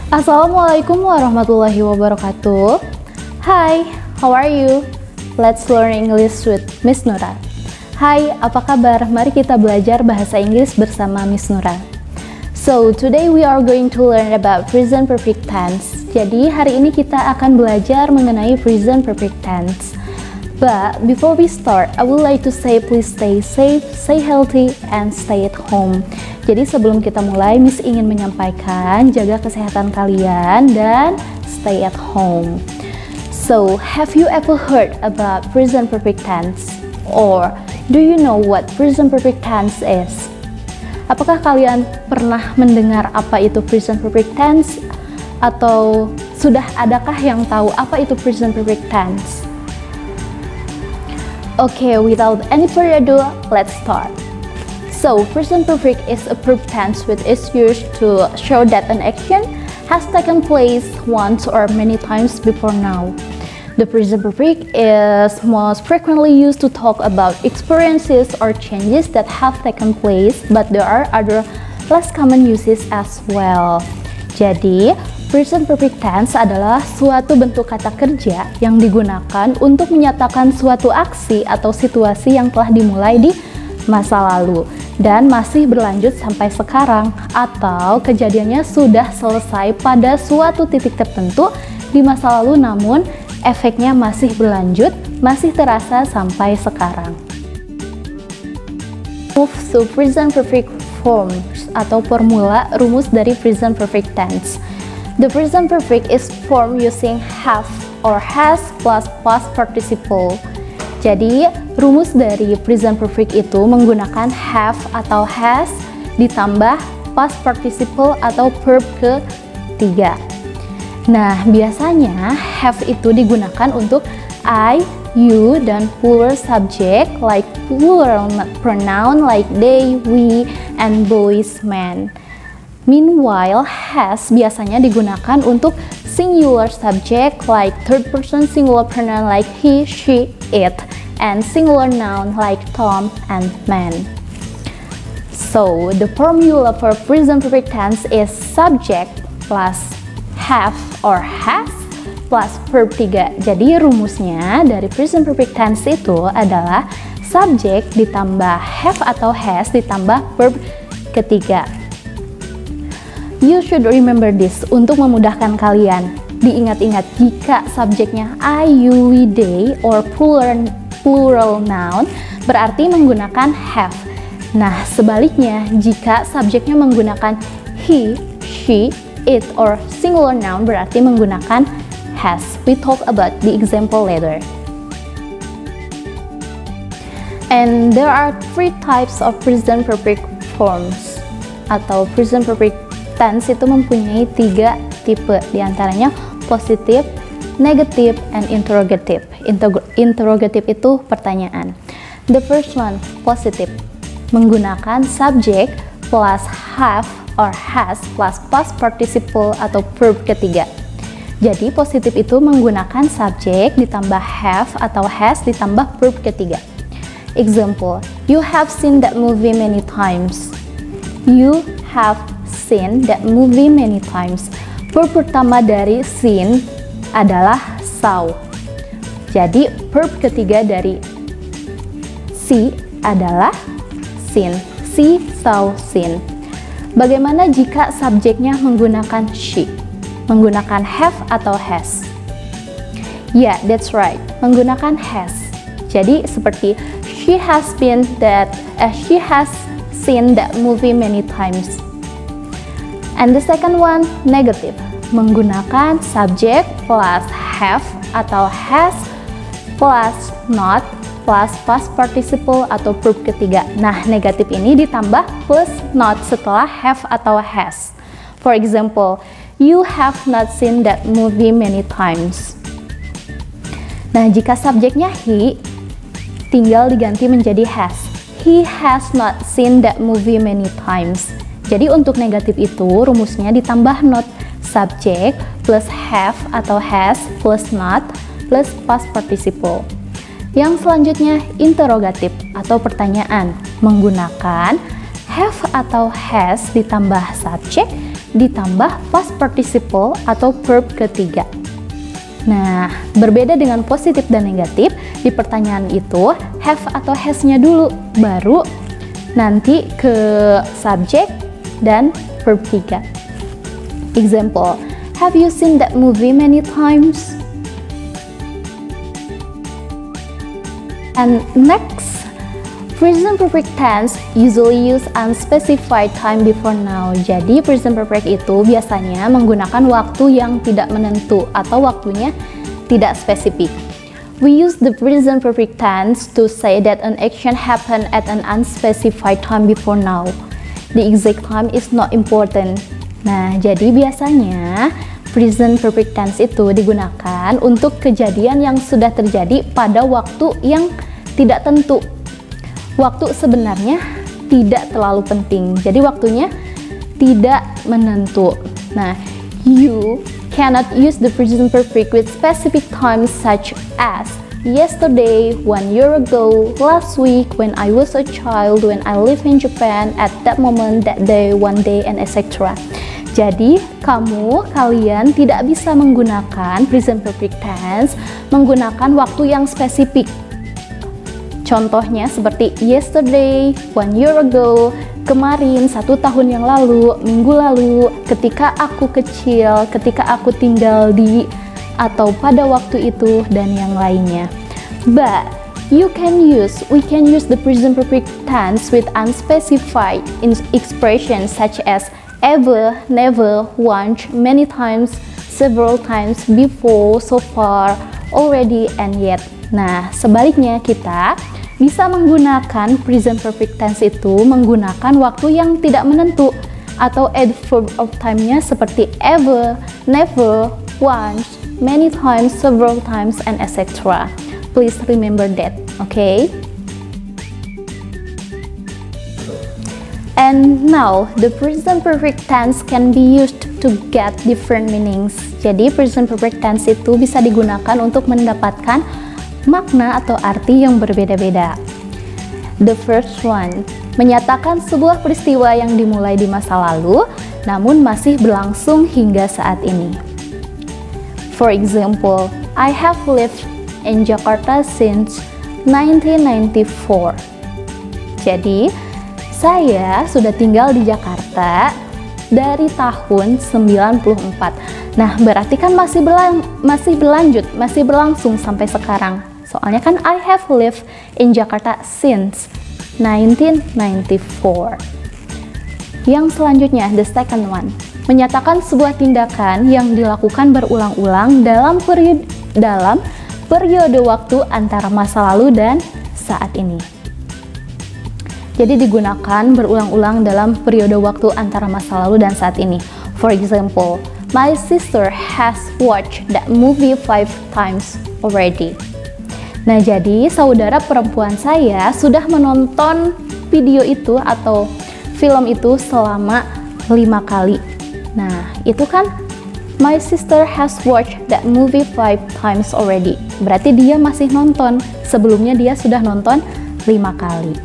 Assalamualaikum warahmatullahi wabarakatuh. Hi, how are you? Let's learn English with Miss Nura. Hai, apa kabar? Mari kita belajar bahasa Inggris bersama Miss Nura. So, today we are going to learn about present perfect tense. Jadi, hari ini kita akan belajar mengenai present perfect tense. But, before we start, I would like to say please stay safe, stay healthy, and stay at home. Jadi sebelum kita mulai, Miss ingin menyampaikan jaga kesehatan kalian dan stay at home. So, have you ever heard about present perfect tense? Or, do you know what present perfect tense is? Apakah kalian pernah mendengar apa itu present perfect tense? Atau sudah adakah yang tahu apa itu present perfect tense? Okay, without any further ado, let's start. So, present perfect is a verb tense which is used to show that an action has taken place once or many times before now. The present perfect is most frequently used to talk about experiences or changes that have taken place, but there are other less common uses as well. Jadi, present perfect tense adalah suatu bentuk kata kerja yang digunakan untuk menyatakan suatu aksi atau situasi yang telah dimulai di masa lalu dan masih berlanjut sampai sekarang, atau kejadiannya sudah selesai pada suatu titik tertentu di masa lalu namun efeknya masih berlanjut, masih terasa sampai sekarang. Move to present perfect forms atau formula rumus dari present perfect tense. The present perfect is formed using have or has plus past participle. Jadi, rumus dari present perfect itu menggunakan have atau has ditambah past participle atau verb ketiga. Nah, biasanya have itu digunakan untuk I, you, dan plural subject like plural pronoun like they, we, and boys, men. Meanwhile, has biasanya digunakan untuk singular subject like third person singular pronoun like he, she, it, and singular noun like Tom and man. So, the formula for present perfect tense is subject plus have or has plus verb 3. Jadi rumusnya dari present perfect tense itu adalah subject ditambah have atau has ditambah verb ketiga. You should remember this untuk memudahkan kalian. Diingat-ingat jika subjeknya I, you, we, they, or plural noun berarti menggunakan have. Nah, sebaliknya jika subjeknya menggunakan he, she, it, or singular noun berarti menggunakan has. We talk about the example later. And there are 3 types of present perfect forms atau present perfect tense itu mempunyai 3 tipe, diantaranya positif, negatif, and interrogative. Interrogative itu pertanyaan. The first one, positive, menggunakan subject plus have or has plus past participle atau verb ketiga. Jadi positif itu menggunakan subject ditambah have atau has ditambah verb ketiga. Example, you have seen that movie many times. You have seen that movie many times. Verb pertama dari seen adalah saw. Jadi verb ketiga dari see adalah seen. See, saw, seen. Bagaimana jika subjeknya menggunakan she? Menggunakan have atau has? Yeah, that's right. Menggunakan has. Jadi seperti she has seen that movie many times. And the second one, negative, menggunakan subject plus have atau has plus not plus past participle atau verb ketiga. Nah, negatif ini ditambah plus not setelah have atau has. For example, you have not seen that movie many times. Nah, jika subjeknya he, tinggal diganti menjadi has. He has not seen that movie many times. Jadi untuk negatif itu rumusnya ditambah not, subject plus have atau has plus not plus past participle. Yang selanjutnya interrogatif atau pertanyaan, menggunakan have atau has ditambah subject ditambah past participle atau verb ketiga. Nah, berbeda dengan positif dan negatif, di pertanyaan itu have atau has-nya dulu, baru nanti ke subjek dan verb 3. Example, have you seen that movie many times? And next, present perfect tense usually use unspecified time before now. Jadi present perfect itu biasanya menggunakan waktu yang tidak menentu atau waktunya tidak spesifik. We use the present perfect tense to say that an action happened at an unspecified time before now. The exact time is not important. Nah, jadi biasanya present perfect tense itu digunakan untuk kejadian yang sudah terjadi pada waktu yang tidak tentu. Waktu sebenarnya tidak terlalu penting, jadi waktunya tidak menentu. Nah, you cannot use the present perfect with specific times such as yesterday, 1 year ago, last week, when I was a child, when I live in Japan, at that moment, that day, one day, and etc. Jadi, kalian tidak bisa menggunakan present perfect tense menggunakan waktu yang spesifik. Contohnya seperti yesterday, 1 year ago, kemarin, 1 tahun yang lalu, minggu lalu, ketika aku kecil, ketika aku tinggal di, atau pada waktu itu, dan yang lainnya. But we can use the present perfect tense with unspecified expressions such as ever, never, once, many times, several times, before, so far, already, and yet. Nah, sebaliknya kita bisa menggunakan present perfect tense itu menggunakan waktu yang tidak menentu atau adverb of time-nya seperti ever, never, once, many times, several times, and etc. Please remember that, okay? And now, the present perfect tense can be used to get different meanings. Jadi, present perfect tense itu bisa digunakan untuk mendapatkan makna atau arti yang berbeda-beda. The first one, menyatakan sebuah peristiwa yang dimulai di masa lalu, namun masih berlangsung hingga saat ini. For example, I have lived in Jakarta since 1994. Jadi, saya sudah tinggal di Jakarta dari tahun 94. Nah, berarti kan masih berlanjut, masih berlangsung sampai sekarang. Soalnya kan I have lived in Jakarta since 1994. Yang selanjutnya, the second one, menyatakan sebuah tindakan yang dilakukan berulang-ulang dalam periode waktu antara masa lalu dan saat ini. Jadi digunakan berulang-ulang dalam periode waktu antara masa lalu dan saat ini. For example, my sister has watched that movie 5 times already. Nah, jadi saudara perempuan saya sudah menonton video itu atau film itu selama 5 kali. Nah, itu kan my sister has watched that movie 5 times already. Berarti dia masih nonton. Sebelumnya dia sudah nonton 5 kali.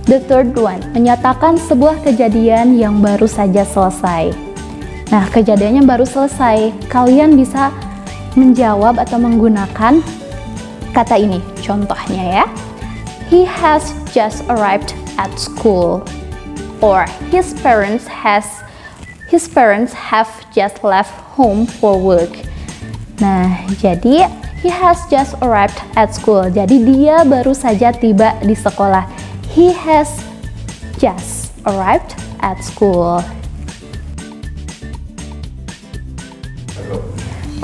The third one, menyatakan sebuah kejadian yang baru saja selesai. Nah, kejadiannya baru selesai. Kalian bisa menjawab atau menggunakan kata ini. Contohnya ya. He has just arrived at school. Or his parents have just left home for work. Nah, jadi he has just arrived at school. Jadi dia baru saja tiba di sekolah. He has just arrived at school.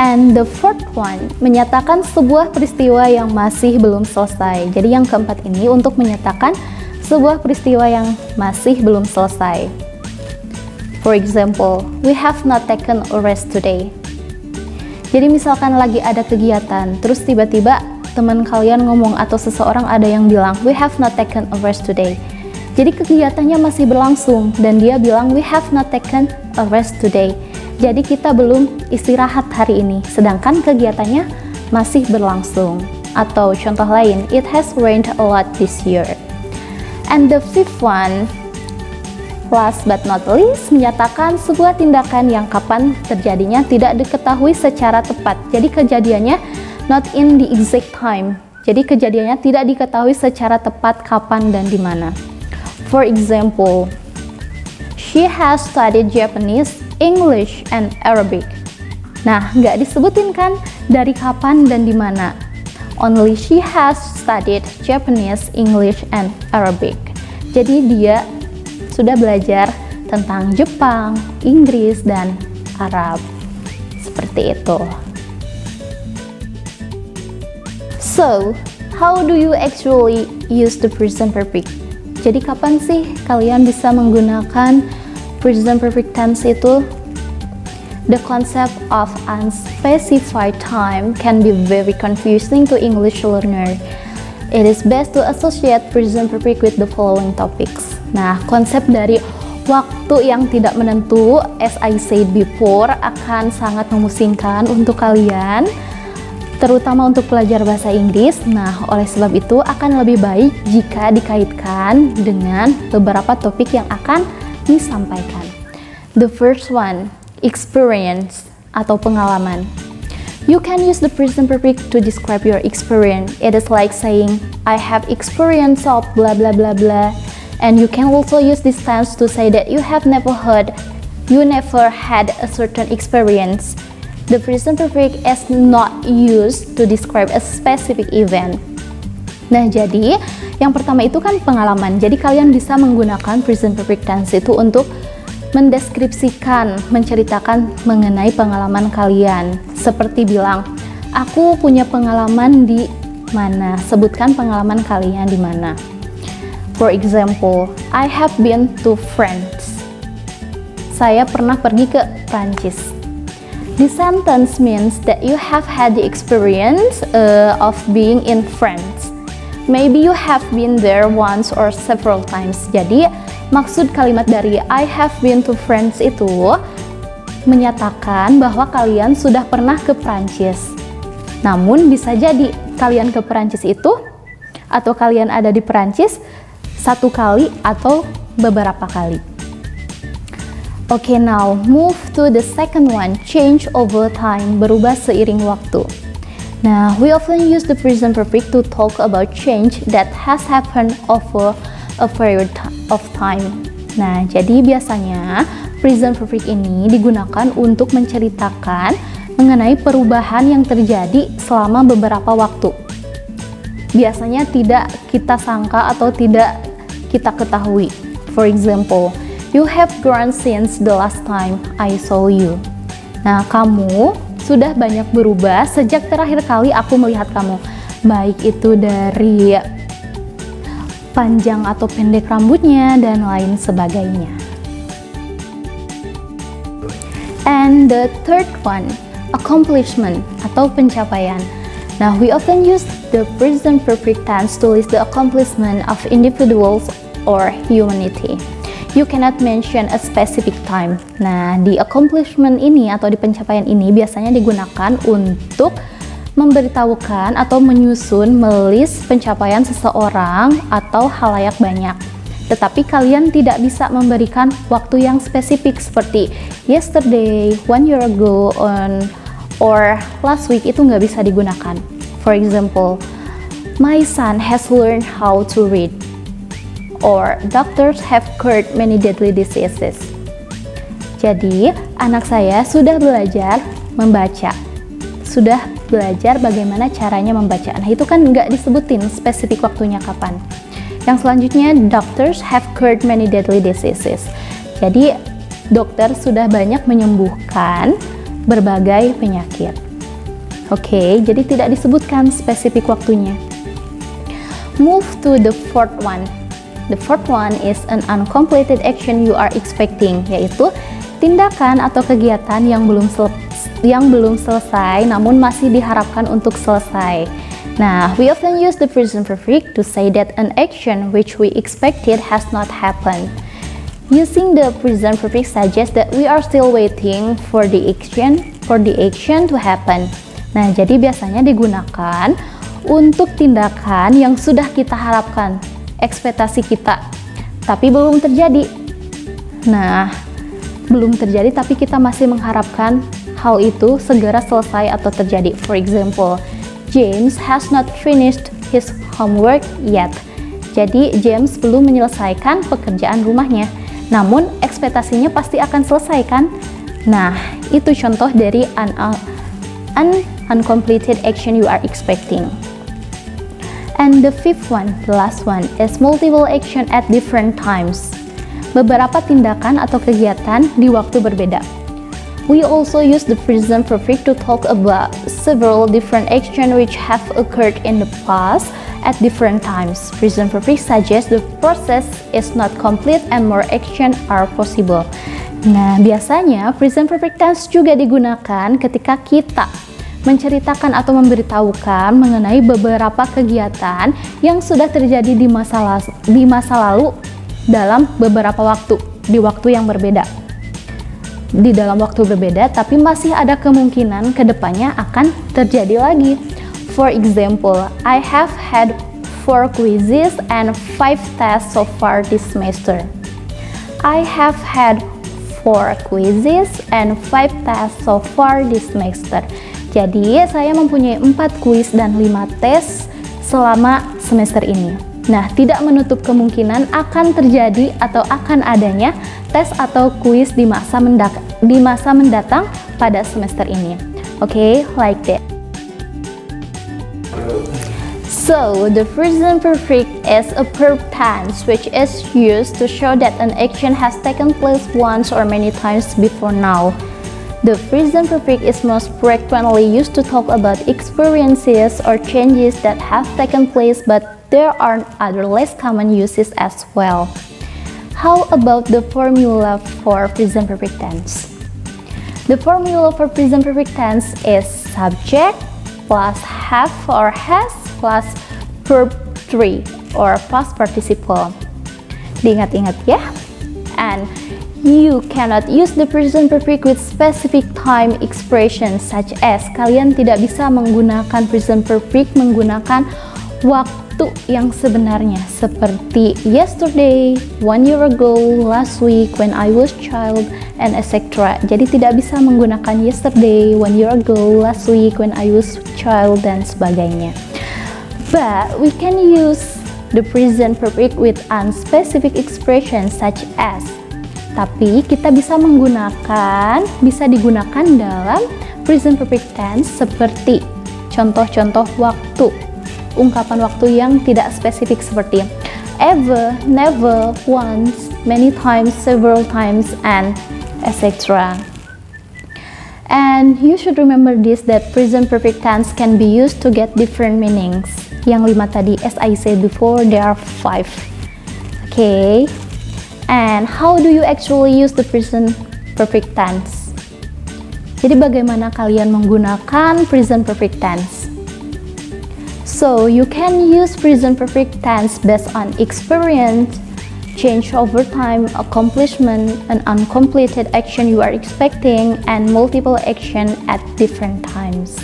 And the fourth one, menyatakan sebuah peristiwa yang masih belum selesai. Jadi yang keempat ini untuk menyatakan sebuah peristiwa yang masih belum selesai. For example, we have not taken a rest today. Jadi misalkan lagi ada kegiatan, terus tiba-tiba teman kalian ngomong atau seseorang ada yang bilang, we have not taken a rest today. Jadi kegiatannya masih berlangsung dan dia bilang, we have not taken a rest today. Jadi kita belum istirahat hari ini, sedangkan kegiatannya masih berlangsung. Atau contoh lain, it has rained a lot this year. And the fifth one, Last but not least, menyatakan sebuah tindakan yang kapan terjadinya tidak diketahui secara tepat. Jadi kejadiannya not in the exact time. Jadi kejadiannya tidak diketahui secara tepat kapan dan di mana. For example, she has studied Japanese, English, and Arabic. Nah, nggak disebutin kan dari kapan dan di mana. Only she has studied Japanese, English, and Arabic. Jadi dia sudah belajar tentang Jepang, Inggris, dan Arab. Seperti itu. So, how do you actually use the present perfect? Jadi kapan sih kalian bisa menggunakan present perfect tense itu? The concept of unspecified time can be very confusing to English learner. It is best to associate present perfect with the following topics. Nah, konsep dari waktu yang tidak menentu, as I said before, akan sangat memusingkan untuk kalian, terutama untuk pelajar bahasa Inggris. Nah, oleh sebab itu akan lebih baik jika dikaitkan dengan beberapa topik yang akan disampaikan. The first one, experience atau pengalaman. You can use the present perfect to describe your experience. It is like saying, I have experience of blah blah blah blah. And you can also use this tense to say that you never had a certain experience. The present perfect is not used to describe a specific event. Nah, jadi yang pertama itu kan pengalaman. Jadi kalian bisa menggunakan present perfect tense itu untuk mendeskripsikan, menceritakan mengenai pengalaman kalian. Seperti bilang, aku punya pengalaman di mana. Sebutkan pengalaman kalian di mana. For example, I have been to France. Saya pernah pergi ke Prancis. This sentence means that you have had the experience of being in France. Maybe you have been there once or several times. Jadi, maksud kalimat dari I have been to France itu menyatakan bahwa kalian sudah pernah ke Prancis. Namun, bisa jadi kalian ke Prancis itu atau kalian ada di Prancis satu kali atau beberapa kali. Okay, now move to the second one, change over time, berubah seiring waktu. Nah, we often use the present perfect to talk about change that has happened over a period of time. Nah, jadi biasanya present perfect ini digunakan untuk menceritakan mengenai perubahan yang terjadi selama beberapa waktu. Biasanya tidak kita sangka atau tidak kita ketahui. For example, you have grown since the last time I saw you. Nah, kamu sudah banyak berubah sejak terakhir kali aku melihat kamu. Baik itu dari panjang atau pendek rambutnya dan lain sebagainya. And the third one, accomplishment atau pencapaian. Now, we often use the present perfect tense to list the accomplishment of individuals or humanity. You cannot mention a specific time. Nah, di accomplishment ini atau di pencapaian ini biasanya digunakan untuk memberitahukan atau menyusun melis pencapaian seseorang atau halayak banyak. Tetapi kalian tidak bisa memberikan waktu yang spesifik seperti yesterday, 1 year ago, or last week. Itu nggak bisa digunakan. For example, my son has learned how to read, or doctors have cured many deadly diseases. Jadi, anak saya sudah belajar membaca, sudah belajar bagaimana caranya membaca. Nah, itu kan nggak disebutin spesifik waktunya kapan. Yang selanjutnya, doctors have cured many deadly diseases. Jadi, dokter sudah banyak menyembuhkan berbagai penyakit. Oke, jadi tidak disebutkan spesifik waktunya. Move to the fourth one. The fourth one is an uncompleted action you are expecting, yaitu tindakan atau kegiatan yang belum selesai namun masih diharapkan untuk selesai. Nah, we often use the present perfect to say that an action which we expected has not happened. Using the present perfect suggests that we are still waiting for the action to happen. Nah, jadi biasanya digunakan untuk tindakan yang sudah kita harapkan, ekspektasi kita, tapi belum terjadi. Nah, belum terjadi tapi kita masih mengharapkan hal itu segera selesai atau terjadi. For example, James has not finished his homework yet. Jadi James belum menyelesaikan pekerjaan rumahnya. Namun ekspektasinya pasti akan selesai kan? Nah, itu contoh dari an uncompleted action you are expecting. And the fifth one, the last one, is multiple action at different times. Beberapa tindakan atau kegiatan di waktu berbeda. We also use the present perfect to talk about several different actions which have occurred in the past at different times. Present perfect suggests the process is not complete and more action are possible. Nah, biasanya present perfect tense juga digunakan ketika kita menceritakan atau memberitahukan mengenai beberapa kegiatan yang sudah terjadi di masa lalu dalam beberapa waktu, di waktu yang berbeda. Di dalam waktu berbeda, tapi masih ada kemungkinan kedepannya akan terjadi lagi. For example, I have had 4 quizzes and 5 tests so far this semester. I have had 4 quizzes and 5 tests so far this semester. Jadi, saya mempunyai 4 kuis dan 5 tes selama semester ini. Nah, tidak menutup kemungkinan akan terjadi atau akan adanya tes atau kuis di masa mendatang pada semester ini. Okay, like that. So, the present perfect is a verb tense which is used to show that an action has taken place once or many times before now. The present perfect is most frequently used to talk about experiences or changes that have taken place, but there are other less common uses as well. How about the formula for present perfect tense? The formula for present perfect tense is subject plus have or has plus verb 3 or past participle. Diingat-ingat ya. And you cannot use the present perfect with specific time expressions such as kalian tidak bisa menggunakan present perfect menggunakan waktu yang sebenarnya seperti yesterday, 1 year ago, last week, when I was child, and etc. Jadi tidak bisa menggunakan yesterday, 1 year ago, last week, when I was child, dan sebagainya. But we can use the present perfect with unspecific expressions such as. Tapi kita bisa digunakan dalam present perfect tense seperti contoh-contoh waktu, ungkapan waktu yang tidak spesifik seperti ever, never, once, many times, several times, and etc. And you should remember this, that present perfect tense can be used to get different meanings. Yang 5 tadi, as I said before, there are 5. Okay. And how do you actually use the present perfect tense? Jadi bagaimana kalian menggunakan present perfect tense? So you can use present perfect tense based on experience, change over time, accomplishment, an uncompleted action you are expecting, and multiple action at different times.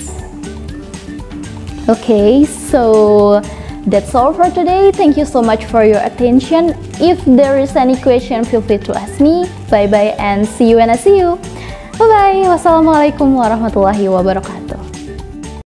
Okay, so that's all for today. Thank you so much for your attention. If there is any question, feel free to ask me. Bye bye and see you when I see you. Bye bye. Wassalamualaikum warahmatullahi wabarakatuh.